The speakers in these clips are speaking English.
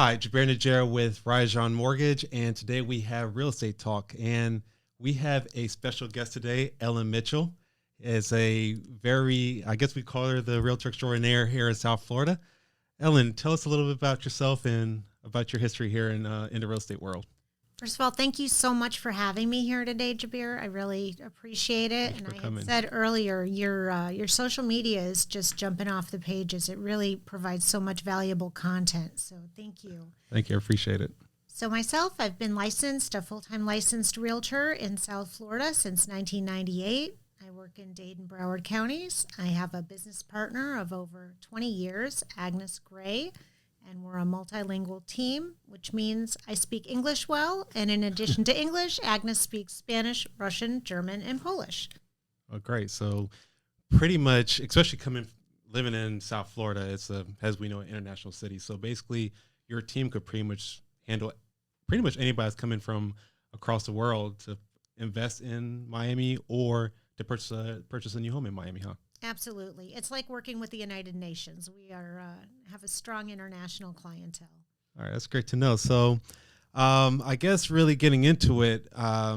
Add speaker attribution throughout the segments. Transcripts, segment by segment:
Speaker 1: Hi, Jabir Najera with Rajan Mortgage, and today we have real estate talk. And we have a special guest today, Ellen Mitchell. Is a very, I guess we call her the realtor extraordinaire here in South Florida. Ellen, tell us a little bit about yourself and about your history here in the real estate world.
Speaker 2: First of all, thank you so much for having me here today, Jabir. I really appreciate it.
Speaker 1: Thanks
Speaker 2: And
Speaker 1: for
Speaker 2: I had
Speaker 1: coming.
Speaker 2: said earlier, your social media is just jumping off the pages. It really provides so much valuable content. So thank you.
Speaker 1: Thank you. I appreciate it.
Speaker 2: So myself, I've been a full-time licensed realtor in South Florida since 1998. I work in Dade and Broward counties. I have a business partner of over 20 years, Agnes Gray, and we're a multilingual team, which means I speak English well. And in addition to English, Agnes speaks Spanish, Russian, German, and Polish.
Speaker 1: Oh, great. So pretty much, especially living in South Florida, it's as we know, an international city. So basically your team could pretty much handle pretty much anybody that's coming from across the world to invest in Miami or to purchase a new home in Miami, huh?
Speaker 2: Absolutely. It's like working with the United Nations. We have a strong international clientele.
Speaker 1: All right, that's great to know. So, I guess really getting into it, a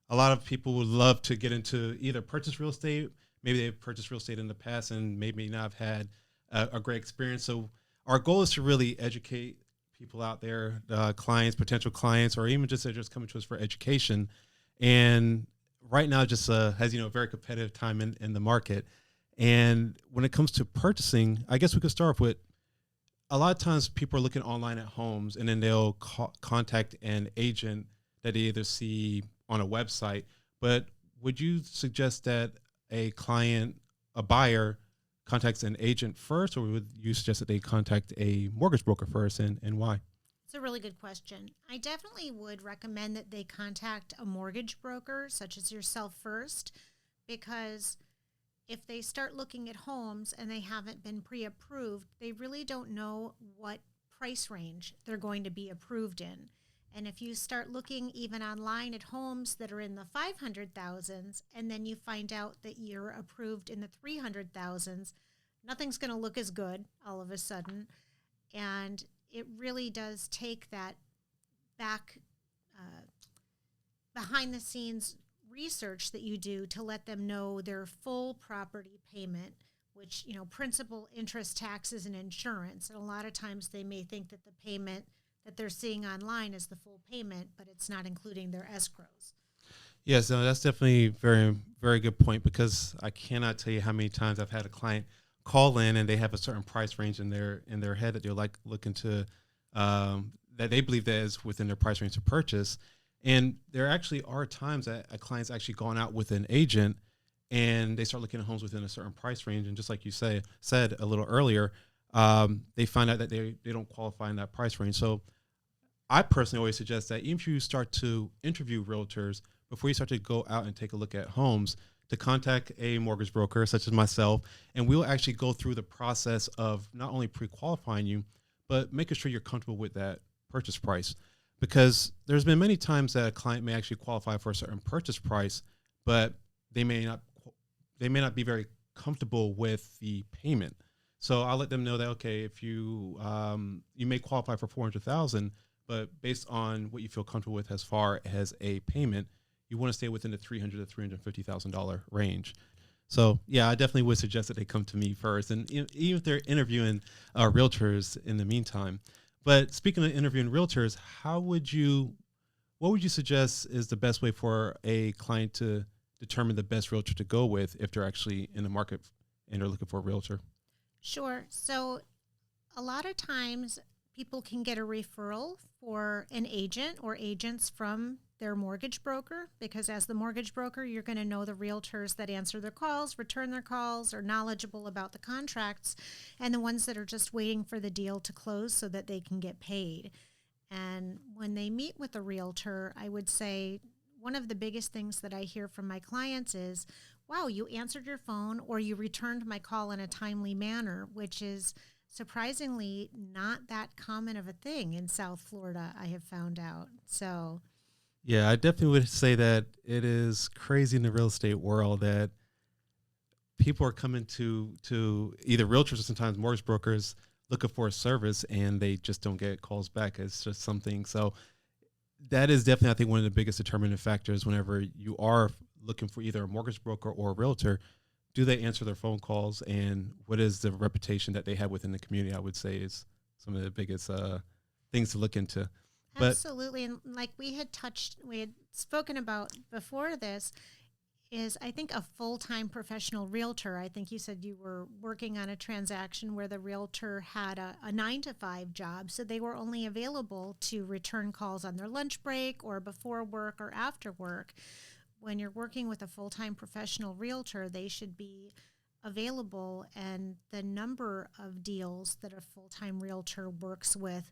Speaker 1: lot of people would love to get into either purchase real estate. Maybe they've purchased real estate in the past and maybe not have had a great experience. So, our goal is to really educate people out there, clients, potential clients, or even just they're just coming to us for education. And right now, just has a very competitive time in the market. And when it comes to purchasing, I guess we could start off with a lot of times people are looking online at homes and then they'll contact an agent that they either see on a website. But would you suggest that a buyer contacts an agent first, or would you suggest that they contact a mortgage broker first, and why?
Speaker 2: It's a really good question. I definitely would recommend that they contact a mortgage broker such as yourself first, because if they start looking at homes and they haven't been pre-approved, they really don't know what price range they're going to be approved in. And if you start looking even online at homes that are in the 500,000s and then you find out that you're approved in the 300,000s, nothing's going to look as good all of a sudden. And it really does take that back behind the scenes research that you do to let them know their full property payment, which, principal, interest, taxes, and insurance. And a lot of times they may think that the payment that they're seeing online is the full payment, but it's not including their escrows.
Speaker 1: Yes, no, that's definitely very, very good point, because I cannot tell you how many times I've had a client call in and they have a certain price range in their head that they're looking to that they believe that is within their price range to purchase. And there actually are times that a client's actually gone out with an agent and they start looking at homes within a certain price range. And just like you said a little earlier, they find out that they don't qualify in that price range. So I personally always suggest that even if you start to interview realtors, before you start to go out and take a look at homes, to contact a mortgage broker such as myself, and we'll actually go through the process of not only pre-qualifying you, but making sure you're comfortable with that purchase price. Because there's been many times that a client may actually qualify for a certain purchase price, but they may not be very comfortable with the payment. So I'll let them know that, okay, if you may qualify for 400,000, but based on what you feel comfortable with as far as a payment, you want to stay within the $300,000 to $350,000 range. So yeah, I definitely would suggest that they come to me first, and even if they're interviewing realtors in the meantime. But speaking of interviewing realtors, what would you suggest is the best way for a client to determine the best realtor to go with if they're actually in the market and they're looking for a realtor?
Speaker 2: Sure. So a lot of times people can get a referral for an agent or agents from their mortgage broker, because as the mortgage broker, you're going to know the realtors that answer their calls, return their calls, are knowledgeable about the contracts, and the ones that are just waiting for the deal to close so that they can get paid. And when they meet with a realtor, I would say one of the biggest things that I hear from my clients is, wow, you answered your phone or you returned my call in a timely manner, which is surprisingly not that common of a thing in South Florida, I have found out. So
Speaker 1: Yeah, I definitely would say that it is crazy in the real estate world that people are coming to either realtors or sometimes mortgage brokers looking for a service and they just don't get calls back. It's just something. So that is definitely, I think, one of the biggest determining factors whenever you are looking for either a mortgage broker or a realtor. Do they answer their phone calls, and what is the reputation that they have within the community? I would say is some of the biggest things to look into. But
Speaker 2: Absolutely. And like we had spoken about before this, is I think a full-time professional realtor. I think you said you were working on a transaction where the realtor had a 9 to 5 job. So they were only available to return calls on their lunch break or before work or after work. When you're working with a full-time professional realtor, they should be available, and the number of deals that a full-time realtor works with,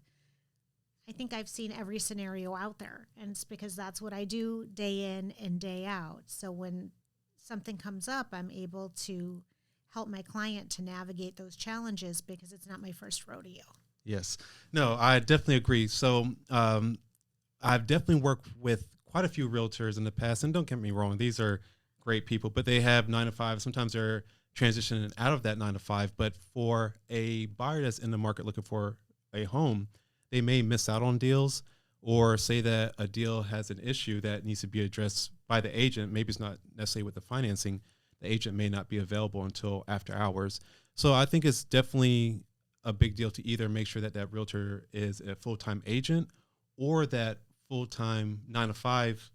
Speaker 2: I think I've seen every scenario out there, and it's because that's what I do day in and day out. So when something comes up, I'm able to help my client to navigate those challenges because it's not my first rodeo.
Speaker 1: yes, no, I definitely agree. So I've definitely worked with quite a few realtors in the past, and don't get me wrong, these are great people, but they have 9 to 5. Sometimes they're transitioning out of that 9 to 5. But for a buyer that's in the market looking for a home, they may miss out on deals, or say that a deal has an issue that needs to be addressed by the agent. Maybe it's not necessarily with the financing. The agent may not be available until after hours. So I think it's definitely a big deal to either make sure that that realtor is a full-time agent, or that full-time 9 to 5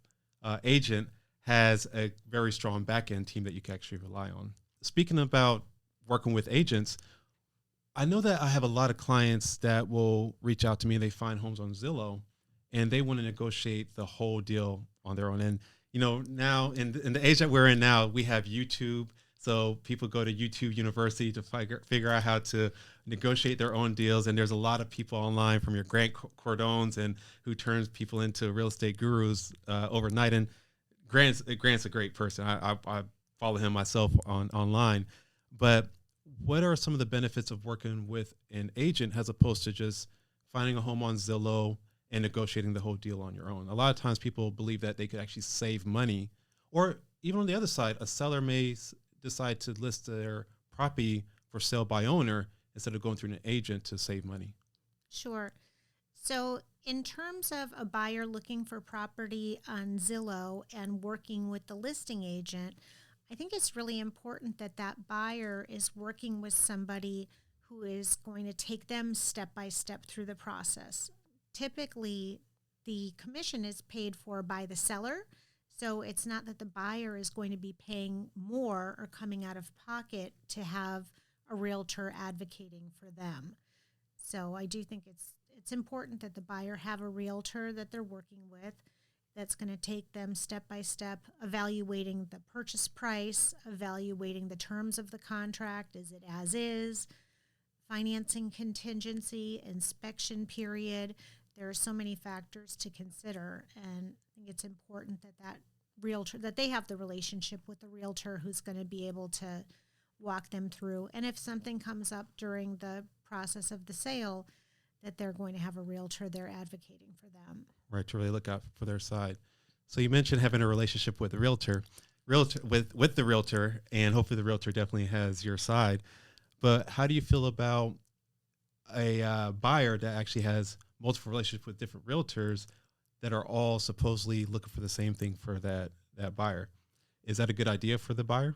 Speaker 1: agent has a very strong back-end team that you can actually rely on. Speaking about working with agents, I know that I have a lot of clients that will reach out to me. They find homes on Zillow and they want to negotiate the whole deal on their own. And, now in the age that we're in now, we have YouTube. So people go to YouTube University to figure out how to negotiate their own deals. And there's a lot of people online, from your Grant Cardones and who turns people into real estate gurus overnight. And Grant's a great person. I follow him myself online. But what are some of the benefits of working with an agent as opposed to just finding a home on Zillow and negotiating the whole deal on your own? A lot of times people believe that they could actually save money, or even on the other side, a seller may decide to list their property for sale by owner instead of going through an agent to save money.
Speaker 2: Sure. So in terms of a buyer looking for property on Zillow and working with the listing agent, I think it's really important that that buyer is working with somebody who is going to take them step by step through the process. Typically, the commission is paid for by the seller, so it's not that the buyer is going to be paying more or coming out of pocket to have a realtor advocating for them. So I do think it's important that the buyer have a realtor that they're working with that's going to take them step by step, evaluating the purchase price, evaluating the terms of the contract, is it as is, financing contingency, inspection period. There are so many factors to consider, and I think it's important that realtor, that they have the relationship with the realtor who's going to be able to walk them through. And if something comes up during the process of the sale, that they're going to have a realtor there advocating for them.
Speaker 1: Right, to really look out for their side. So you mentioned having a relationship with the realtor with the realtor, and hopefully the realtor definitely has your side. But how do you feel about a buyer that actually has multiple relationships with different realtors that are all supposedly looking for the same thing for that buyer? Is that a good idea for the buyer?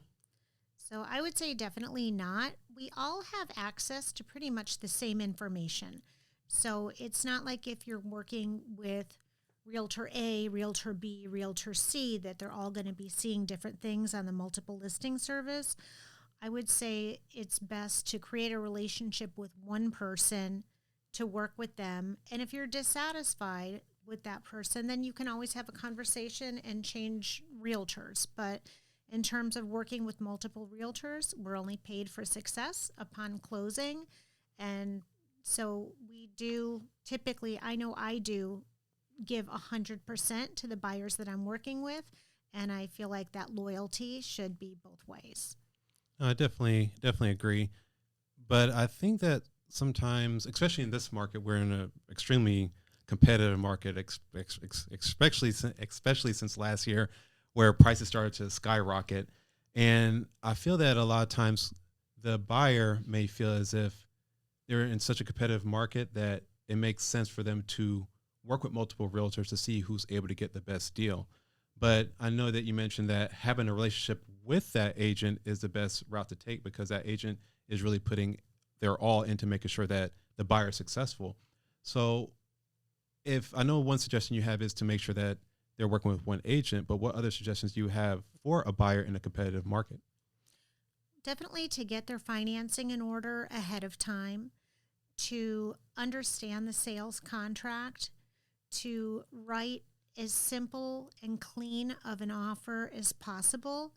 Speaker 2: So I would say definitely not. We all have access to pretty much the same information. So it's not like if you're working with Realtor A, Realtor B, Realtor C, that they're all going to be seeing different things on the multiple listing service. I would say it's best to create a relationship with one person, to work with them. And if you're dissatisfied with that person, then you can always have a conversation and change realtors. But in terms of working with multiple realtors, we're only paid for success upon closing. And so we do typically, I know I do give 100% to the buyers that I'm working with. And I feel like that loyalty should be both ways.
Speaker 1: I definitely agree. But I think that sometimes, especially in this market, we're in an extremely competitive market, especially since last year, where prices started to skyrocket. And I feel that a lot of times the buyer may feel as if they're in such a competitive market that it makes sense for them to work with multiple realtors to see who's able to get the best deal. But I know that you mentioned that having a relationship with that agent is the best route to take because that agent is really putting their all into making sure that the buyer is successful. So if I know one suggestion you have is to make sure that they're working with one agent, but what other suggestions do you have for a buyer in a competitive market?
Speaker 2: Definitely to get their financing in order ahead of time, to understand the sales contract, to write as simple and clean of an offer as possible.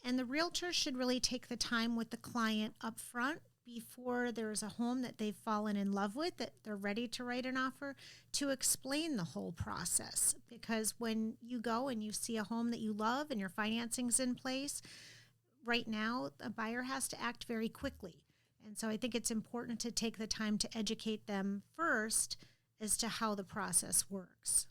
Speaker 2: And the realtor should really take the time with the client up front before there's a home that they've fallen in love with, that they're ready to write an offer, to explain the whole process. Because when you go and you see a home that you love and your financing's in place, right now a buyer has to act very quickly. And so I think it's important to take the time to educate them first as to how the process works.